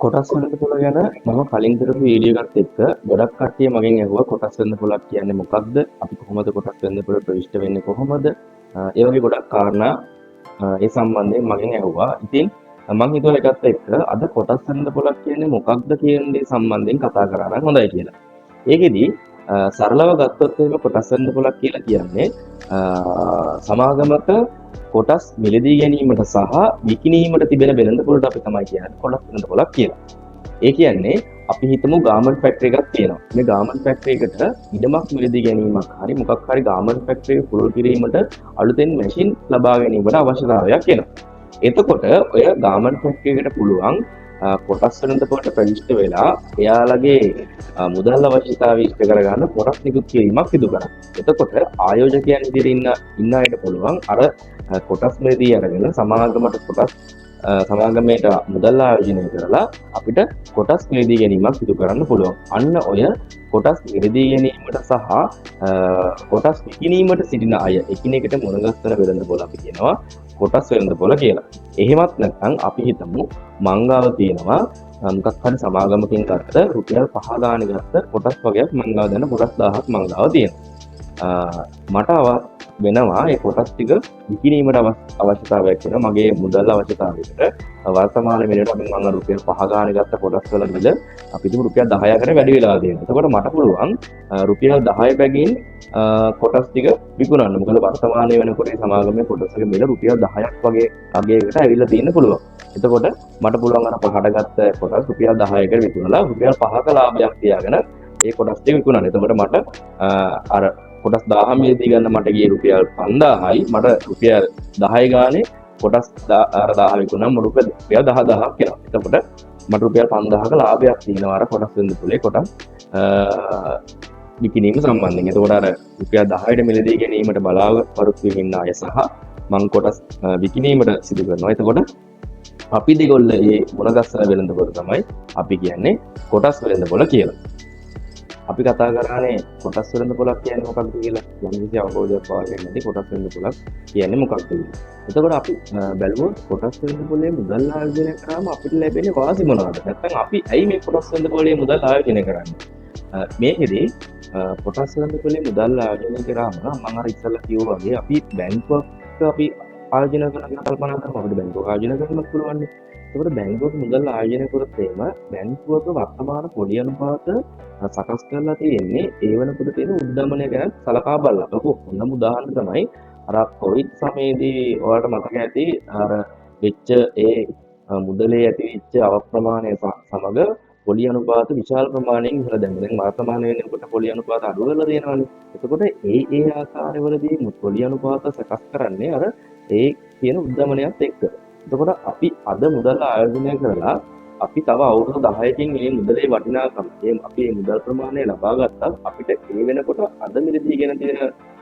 කොටස් වෙනද පොළ ගැන මම කලින් කරපු වීඩියෝ එකත් එක්ක ගොඩක් කට්ටිය මගෙන් ඇහුවා කොටස් වෙනද පොළක් කියන්නේ මොකක්ද? අපි කොහොමද කොටස් වෙනද පොළ ප්‍රවිෂ්ඨ වෙන්නේ කොහොමද? ඒ වගේ ගොඩක් කාරණා ඒ සම්බන්ධයෙන් මගෙන් ඇහුවා. ඉතින් මම හිතුවා ඒකත් එක්ක අද කොටස් වෙනද පොළක් කියන්නේ මොකක්ද කියන දේ සම්බන්ධයෙන් කතා කරා නම් හොඳයි කියලා. ඒකෙදි සරලව ගත්තොත් එහෙම කොටස් වෙනද පොළක් කියලා කියන්නේ සමාගමක කොටස් මිලදී ගැනීමට සහ විකිණීමට තිබෙන වෙළඳ පොළට අපි තමයි කියන්නේ කොටස් වෙළඳ පොළක් කියලා. ඒ කියන්නේ අපි හිතමු ගාමන්ට් ෆැක්ටරි එකක් තියෙනවා. මේ ගාමන්ට් ෆැක්ටරි එකට ඉඩමක් මිලදී ගැනීමක් හරි මොකක් හරි ගාමන්ට් ෆැක්ටරි එක පුළුල් කිරීමට අලුතෙන් මැෂින් ලබා ගැනීමට අවශ්‍යතාවයක් එනවා. එතකොට ඔය ගාමන්ට් ෆැක්ටරි එකට පුළුවන් කොටස් වෙළඳ පොළට ප්‍රවිෂ්ඨ වෙලා එයාලගේ මුදල් අවශ්‍යතාවය ඉෂ්ට කරගන්න කොටස් නිකුත් කිරීමක් සිදු කරනවා. එතකොට ආයෝජකයන් විදිහට ඉන්න අයට පුළුවන් අර කොටස් මිලදී අරගෙන සමාගමට කොටස් සමාගමයට මුදල් ආයෝජනය කරලා අපිට කොටස් මිලදී ගැනීමක් සිදු කරන්න පුළුවන්. අන්න ඔය කොටස් මිලදී ගැනීමට සහ කොටස් විකිණීමට සිටින අය එකිනෙකට මුණගස්සන වෙළඳ පොළ අපි කියනවා කොටස් වෙළඳ පොළ කියලා. එහෙමත් නැත්නම් අපි හිතමු මංගාව තියෙනවා මොකක් හරි සමාගමකින් ගත්ත රුපියල් 5 ගානේ ගත්ත කොටස් වගේක් මංගාව දැන කොටස් 1000ක් මංගාව තියෙනවා. මට වෙනවා ඒ කොටස් ටික විකිණීමට අවශ්‍යතාවයක් වෙනවා මගේ මුදල් අවශ්‍යතාවයකට. වර්තමාන මිලට අපි මම රුපියල් 5 ගානේ ගත්ත කොටස් වල මිල අපි හිතමු රුපියල් 10කට වැඩි වෙලා තියෙනවා. එතකොට මට පුළුවන් රුපියල් 10 බැගින් කොටස් ටික විකුණන්න. මොකද වර්තමානයේ වෙනකොට මේ සමාගමේ කොටස් එක මිල රුපියල් 10ක් වගේ අගයකට ඇවිල්ලා තියෙන්න පුළුවන්. එතකොට මට පුළුවන් අර පහට ගත්ත කොටස් රුපියල් 10කට විකුණලා රුපියල් 5ක ලාභයක් තියාගෙන ඒ කොටස් ටික විකුණන්න. එතකොට මට අර කොටස් 1000 මිලදී ගන්න මට ගියේ රුපියල් 5000යි මට රුපියල් 10 ගානේ කොටස් අර 1000 විකුණනම් රුපියල් 10000ක් එනවා. එතකොට මට රුපියල් 5000ක ලාභයක් තියෙනවා අර කොටස් වෙනද පොලේ කොටස් විකිණීම සම්බන්ධයෙන්. එතකොට අර රුපියල් 10ට මිලදී ගැනීමට බලාපොරොත්තු වෙන්න අය සහ මං කොටස් විකිණීමට සිදු කරනවා. එතකොට අපි දෙගොල්ල මේ මුණගස්සන වෙළඳ පොළ තමයි අපි කියන්නේ කොටස් වෙළඳ පොළ කියලා. අපි කතා කරන්නේ කොටස් වෙළඳ පොළක් කියන්නේ මොකක්ද කියලා. යම් කිසි අවබෝධයක් පාවෙන්නේ නැති කොටස් වෙළඳ පොළක් කියන්නේ මොකක්ද කියලා. එතකොට අපි බැලුවොත් කොටස් වෙළඳ පොළේ මුදල් ආයෝජනය කරාම අපිට ලැබෙන්නේ වාසි මොනවද? නැත්නම් අපි ඇයි මේ කොටස් වෙළඳ පොළේ මුදල් ආයෝජනය කරන්නේ? මේකෙදී කොටස් වෙළඳ පොළේ මුදල් ආයෝජනය කරාම මම අර ඉස්සෙල්ලා කිව්වා වගේ අපි බැංකුවක අපි ආයෝජනය කරන කල්පනා කරමු. අපිට බැංකුවක ආයෝජනය කරන්න පුළුවන් නේ. එතකොට බැංකුවක මුදල් ආයෝජනය කරොත් එහෙම බැංකුවක වර්තමාන පොලි අනුපාත සකස් කරලා තියෙන්නේ ඒ වෙනකොට තියෙන උද්දමනය ගැන සලකා බලලා. හොඳම උදාහරණ තමයි අර කොවිඩ් සමයේදී ඔයාලට මතක ඇති අර වෙච්ච ඒ මුදලේ ඇති වෙච්ච අවප්‍රමාණය සමග පොලි අනුපාත විශාල ප්‍රමාණයෙන් ඉහළ දැම්මා. දැන් වර්තමාන වෙනකොට පොලි අනුපාත අඩු වෙලා තියෙනවානේ. එතකොට ඒ ආකාරවලදී පොලි අනුපාත සකස් කරන්නේ අර ඒ කියන උද්දමනයත් එක්ක. එතකොට අපි අද මුදල් ආයෝජනය කරලා අපි තව අවුරුදු 10කින් මේ මුදලේ වටිනාකම අපි මේ මුදල් ප්‍රමාණය ලබා ගත්තා අපිට ඒ වෙනකොට අද මිලදී ගෙන තියෙන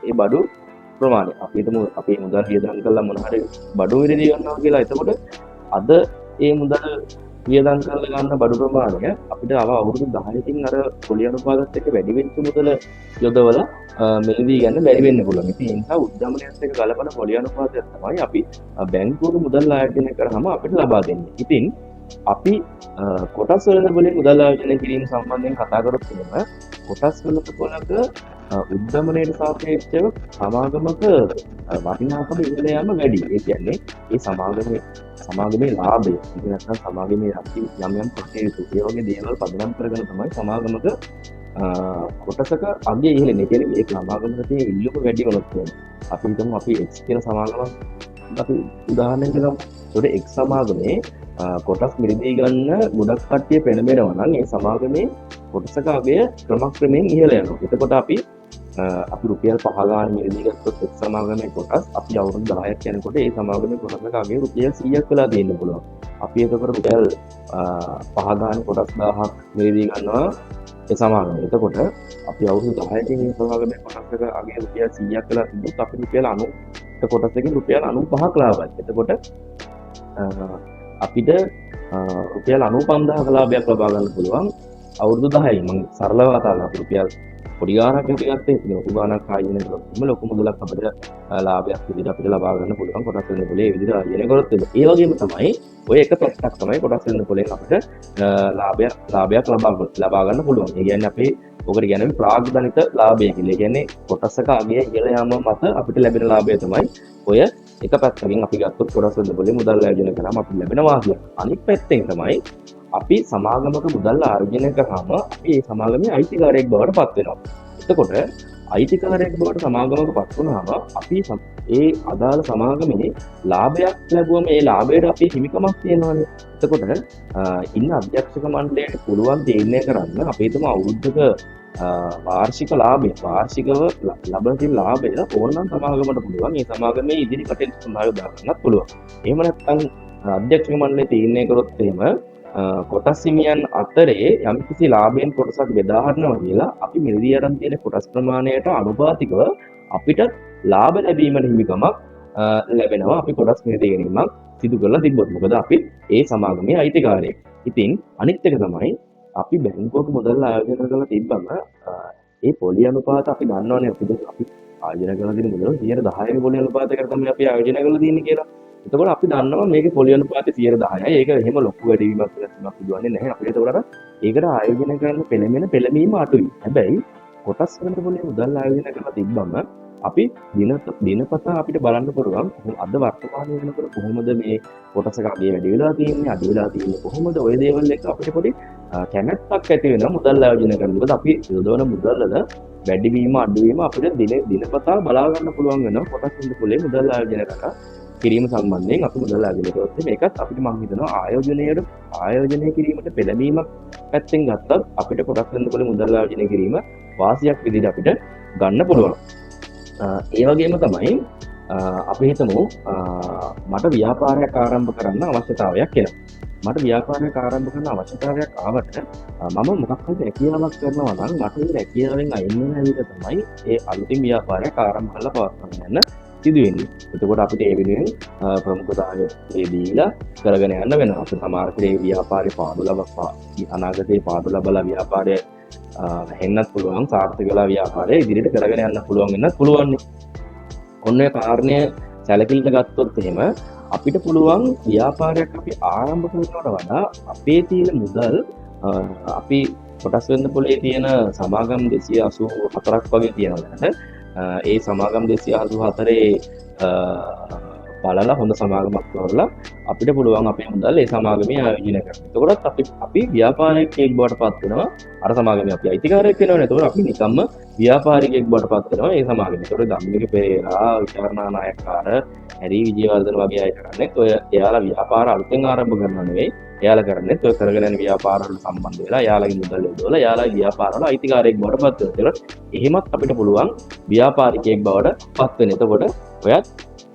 ඒ බඩු ප්‍රමාණය අපි හිතමු අපි මුදල් වියදම් කළා මොන හරි බඩු මිලදී ගන්නවා කියලා. එතකොට අද ඒ මුදල් වියදම් කරලා ගන්න බඩු ප්‍රමාණය අපිට අවුරුදු 10කින් අර පොලි අනුපාතත් එක්ක වැඩි වෙච්ච මුදල යොදවලා මිලදී ගන්න බැරි වෙන්න පුළුවන්. ඉතින් ඒ නිසා උද්දමනයත් එක්ක ගලපන පොලි අනුපාතය තමයි අපි බැංකුවක මුදල් ආයෝජනය කරාම අපිට ලබා දෙන්නේ. ඉතින් අපි කොටස් වෙළඳ පොලේ මුදල් ආයෝජනය කිරීම සම්බන්ධයෙන් කතා කරොත් එහෙම කොටස් වෙළඳ පොලක උද්දමනයට සාපේක්ෂව සමාගමක වටිනාකම ඉහළ යාම වැඩි. ඒ කියන්නේ ඒ සමාගමේ ලාභය ඉතින් නැත්නම් සමාගමේ රැකී යම් යම් කටයුතු ඒ වගේ දේවල් පදනම් කරගෙන තමයි සමාගමක කොටසක අගය ඉහළ එන්නේ. කියන්නේ ඒ සමාගමක තියෙන ඉල්ලුම වැඩි වුණොත් අපි හිතමු අපි X කියන සමාගමක් අපි උදාහරණයක් ගමු. ඒකට X සමාගමේ කොටස් මිලදී ගන්න ගොඩක් කට්ටිය පෙළඹෙනවා නම් ඒ සමාගමේ කොටසක අගය ක්‍රමක්‍රමයෙන් ඉහළ යනවා. එතකොට අපි රුපියල් 5 ගාන මිලදී ගත්තොත් එක් සමාගමේ කොටස් අපි අවුරුදු 10ක් යනකොට ඒ සමාගමේ කොටසක අගය රුපියල් 100ක් වෙලා තියෙන්න පුළුවන්. අපි එතකොට රුපියල් 5 ගාන කොටස් 1000ක් මිලදී ගන්නවා ඒ සමාගමේ. එතකොට අපි අවුරුදු 10කින් මේ සමාගමේ කොටසක අගය රුපියල් 100ක් වෙලා තිබුණොත් අපි රුපියල් 90 කොටසකින් රුපියල් 95ක් ලාභයි. එතකොට අපිට රුපියල් 95000ක ලාභයක් ලබා ගන්න පුළුවන් අවුරුදු 10යි. මම සරලව කතා කරලා රුපියල් පොඩි ගාණක් හිතගත්තේ ලොකු ගාණක් ආයෝජනය කරොත් එහෙම ලොකු මුදලක් අපිට ලාභයක් විදිහට අපිට ලබා ගන්න පුළුවන් කොටස් වෙළඳ පොලේ ඒ විදිහට ආයෝජනය කරොත් ඒ වගේම තමයි ඔය එක පැත්තක් තමයි කොටස් වෙළඳ පොලෙන් අපිට ලාභයක් ලබා ගන්න පුළුවන්. ඒ කියන්නේ අපේ ඔකට කියන්නේ ප්‍රාග්ධනික ලාභය කියලා. ඒ කියන්නේ කොටසක අගය ඉහළ යාම මත අපිට ලැබෙන ලාභය තමයි ඔය එක පැත්තකින් අපි ගත්තොත් කොටස් වෙළඳ පොලේ මුදල් ආයෝජනය කරාම අපිට ලැබෙන වාසිය. අනිත් පැත්තෙන් තමයි අපි සමාගමක මුදල් ආයෝජනය කරාම අපි ඒ සමාගමේ අයිතිකාරයෙක් බවට පත් වෙනවා. එතකොට අයිතිකාරයෙක් බවට සමාගමක පත් වුණාම අපි ඒ අදාළ සමාගමේ ලාභයක් ලැබුවම ඒ ලාභයට අපි හිමිකමක් තියෙනවානේ. එතකොට ඉන්න අධ්‍යක්ෂක මණ්ඩලයට පුළුවන් තීරණය කරන්න අපේ තුම අවුරුද්දක වාර්ෂික ලාභය වාර්ෂිකව ලබන තියෙන ලාභය ඕනනම් සමාගමට පුළුවන් ඒ සමාගමේ ඉදිරි කටයුතු සඳහා යොදා ගන්නත් පුළුවන්. එහෙම නැත්නම් අධ්‍යක්ෂක මණ්ඩලය තීරණය කරොත් එහෙම කොටස් හිමියන් අතරේ යම්කිසි ලාභයෙන් කොටසක් බෙදා හරිනවා කියලා අපි මිලදී අරන් තියෙන කොටස් ප්‍රමාණයට අනුපාතිකව අපිට ලාභ ලැබීමට හිමිකමක් ලැබෙනවා අපි කොටස් මිලදී ගැනීමක් සිදු කරලා තිබ්බොත්. මොකද අපි ඒ සමාගමේ අයිතිකාරයෙක්. ඉතින් අනිත් එක තමයි අපි බැංකුවක මුදල් ආයෝජනය කරලා තිබ්බම ඒ පොලි අනුපාත අපි දන්නවනේ අපි ආයෝජනය කරලා තියෙන මුදල 10% පොලි අනුපාතයකට තමයි අපි ආයෝජනය කරලා තියෙන්නේ කියලා. එතකොට අපි දන්නවා මේකේ පොලි අනුපාතය 10%යි. ඒක එහෙම ලොකු වැඩිවීමක් වෙනසක් සිදුවන්නේ නැහැ. අපිට ඒතකොට ඒකට ආයෝජනය කරන පෙළඹීම අඩුයි. හැබැයි කොටස් වෙනද පොලේ මුදල් ආයෝජනය කරලා තිබ්බම අපි දිනපතා අපිට බලන්න පුළුවන් අද වර්තමානයේ වෙනකොට කොහොමද මේ කොටසක අගය වැඩි වෙලා තියෙන්නේ අඩු වෙලා තියෙන්නේ කොහොමද ওই දේවල් එක අපිට පොඩි කැමැත්තක් ඇති වෙනවා මුදල් ආයෝජනය කරනකොට. මොකද අපි යොදවන මුදල් වල වැඩිවීම අඩුවීම අපිට දිනපතා බලා ගන්න පුළුවන් වෙනවා කොටස් වෙනද පොලේ මුදල් ආයෝජනය කරලා කිරීම සම්බන්ධයෙන් අපි මුදල් ආයෝජනය කරොත් මේකත් අපිට මම හිතනවා ආයෝජනය කිරීමට පෙළඹීමක් පැත්තෙන් ගත්තත් අපිට කොටස් වෙනද පොලේ මුදල් ආයෝජනය කිරීම වාසියක් විදිහට අපිට ගන්න පුළුවන්. ඒ වගේම තමයි අපි හිතමු මට ව්‍යාපාරයක් ආරම්භ කරන්න අවශ්‍යතාවයක් කියලා. මට ව්‍යාපාරයක් ආරම්භ කරන්න අවශ්‍යතාවයක් ආවට මම මොකක් හරි රැකියාවක් කරනවා නම් මට ඒ රැකියාවෙන් අයින් වෙන විදිහ තමයි ඒ අලුතින් ව්‍යාපාරයක් ආරම්භ කරලා පවත්වාගෙන යන්න සිදුවෙන්නේ. එතකොට අපිට ඒ වෙනුවෙන් ප්‍රමුඛතාවය දීලා කරගෙන යන්න වෙනවා. අපිට සමහර කෙනෙක් ව්‍යාපාරේ අනාගතේ පාඩු ලබලා ව්‍යාපාරය හෙන්නත් පුළුවන් සාර්ථක වෙලා ව්‍යාපාරය ඉදිරියට කරගෙන යන්න පුළුවන් වෙන්නත් පුළුවන්. ඔන්න ඔය කාරණය සැලකිලිට ගත්තොත් එහෙම අපිට පුළුවන් ව්‍යාපාරයක් අපි ආරම්භ කරනවට වඩා අපේ තියෙන මුදල් අපි කොටස් වෙළඳ පොලේ තියෙන සමාගම් 284ක් වගේ තියෙනවා. ඒ සමාගම් 284 බලලා හොඳ සමාගමක් තෝරලා අපිට පුළුවන් අපේ මුදල් ඒ සමාගමේ ආයෝජනය කරන්න. එතකොටත් අපි ව්‍යාපාරිකයෙක් බවට පත් වෙනවා. අර සමාගමේ අපි අයිතිකාරයෙක් වෙනවනේ. එතකොට අපි නිකම්ම ව්‍යාපාරිකයෙක් බවට පත් වෙනවා ඒ සමාගමේ. එතකොට ධම්මික පෙරේරා, විචාරණා නායකකාර, හැරි විජේවර්ධන වගේ අය කරන්නේ ඔය එයාලා ව්‍යාපාර අලුතෙන් ආරම්භ කරනවා නෙවෙයි. එයාලා කරන්නේ ඔය කරගෙන යන ව්‍යාපාර වල සම්බන්ධ වෙලා එයාලගේ මුදල් යොදවලා එයාලගේ ව්‍යාපාර වල අයිතිකාරයෙක් බවට පත් වෙනවා. එහෙමත් අපිට පුළුවන් ව්‍යාපාරිකයෙක් බවට පත් වෙන්න. එතකොට ඔයත්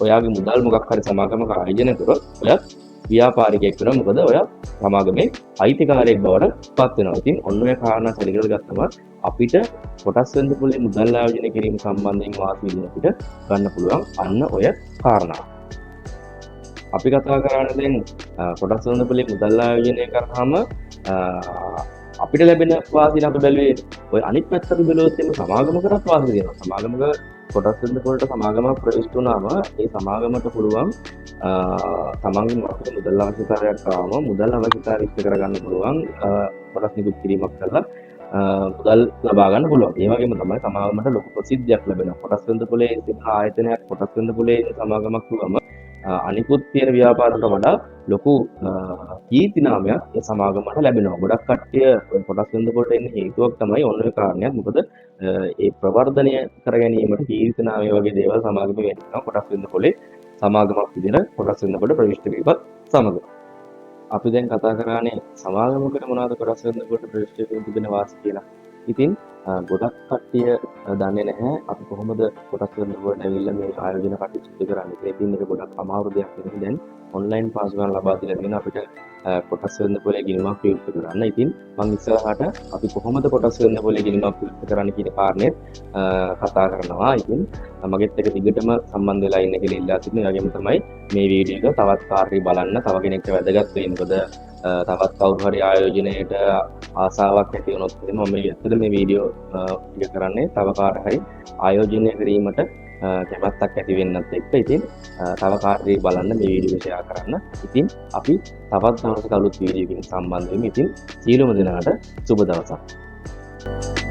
ඔයාගේ මුදල් මොකක් හරි සමාගමක ආයෝජනය කරොත් ඔයත් ව්‍යාපාරිකයෙක් වෙනවා. මොකද ඔයා සමාගමේ අයිතිකාරයෙක් බවට පත් වෙනවා. ඉතින් ඔන්න ඔය කාරණා සැලකලා ගත්තම අපිට කොටස් වෙළඳ පොලේ මුදල් ආයෝජනය කිරීම සම්බන්ධයෙන් වාසිය අපිට ගන්න පුළුවන් අන්න ඔය කාරණා. අපි කතා කරන්නේ දැන් කොටස් වෙළඳ පොලේ මුදල් ආයෝජනය කරාම අපිට ලැබෙන වාසිය අපි බැලුවේ ඔය අනිත් පැත්තට බැලුවොත් එimhe සමාගමකටත් වාසිය දෙනවා. සමාගමක කොටස් වෙළඳ පොලට සමාගමක් ප්‍රවිෂ්ඨ වුණාම ඒ සමාගමට පුළුවන් තමන්ගේ මුදල් අවශ්‍යතාවයක් ආවම මුදල් අවශ්‍යතාවය ඉෂ්ට කරගන්න පුළුවන් කොටස් නිකුත් කිරීමක් කරලා මුදල් ලබා ගන්න පුළුවන්. ඒ වගේම තමයි සමාගමට ලොකු ප්‍රසිද්ධියක් ලැබෙනවා. කොටස් වෙළඳ පොලේ ආයතනයක් කොටස් වෙළඳ පොලේ සමාගමක් වුවම අනිකුත් තියෙන ව්‍යාපාරවලට වඩා ලොකු කීර්ති නාමයක් ඒ සමාගමට ලැබෙනවා. ගොඩක් කට්ටිය කොටස් වෙළඳ පොලට එන්න හේතුවක් තමයි ඔන්න ඔය කාරණයක්. මොකද ඒ ප්‍රවර්ධනය කර ගැනීමට කීර්ති නාමය වගේ දේවල් සමාගමේ වෙනවා. කොටස් වෙළඳ පොලේ සමාගමක් විදිහට කොටස් වෙළඳ පොලට ප්‍රවිෂ්ඨ වීමත් සමග අපි දැන් කතා කරන්නේ සමාගමකට මොනවද කොටස් වෙළඳ පොලට ප්‍රවිෂ්ඨ වීම තිබෙන වාසි කියලා. ඉතින් ගොඩක් කට්ටිය දන්නේ නැහැ අපි කොහොමද කොටස් වෙළඳ පොලට ඇවිල්ලා මේ ආයෝජන කටයුතු සිදු කරන්නේ. ඒකින් එක ගොඩක් අමාරු දෙයක් වෙනවා. දැන් ඔන්ලයින් පාසුකම් ලබා දීලා තියෙන අපිට කොටස් වෙළඳ පොලේ ගිණුමක් විවෘත කරන්න. ඉතින් මම ඉස්සරහට අපි කොහොමද කොටස් වෙළඳ පොලේ ගිණුමක් විවෘත කරන්න කියන කාරණේ කතා කරනවා. ඉතින් මගෙත් එක දිගටම සම්බන්ධ වෙලා ඉන්න කියලා ඉල්ලා සිටිනවා. ඒ වගේම තමයි මේ වීඩියෝ එක තවත් කාර්යය බලන්න තව කෙනෙක්ට වැදගත් වෙයි. මොකද තවත් කවුරු හරි ආයෝජනයට ආසාවක් ඇති වුණොත් එහෙම මම ඇත්තට මේ වීඩියෝ ටික කරන්නේ තව කාට හරි ආයෝජනය කිරීමට කැමැත්තක් ඇති වෙන්නත් එක්ක. ඉතින් තව කාට හරි බලන්න මේ වීඩියෝ ෂෙයා කරන්න. ඉතින් අපි තවත් දවසක අලුත් වීඩියෝකින් සම්බන්ධ වෙමු. ඉතින් සියලුම දෙනාට සුබ දවසක්.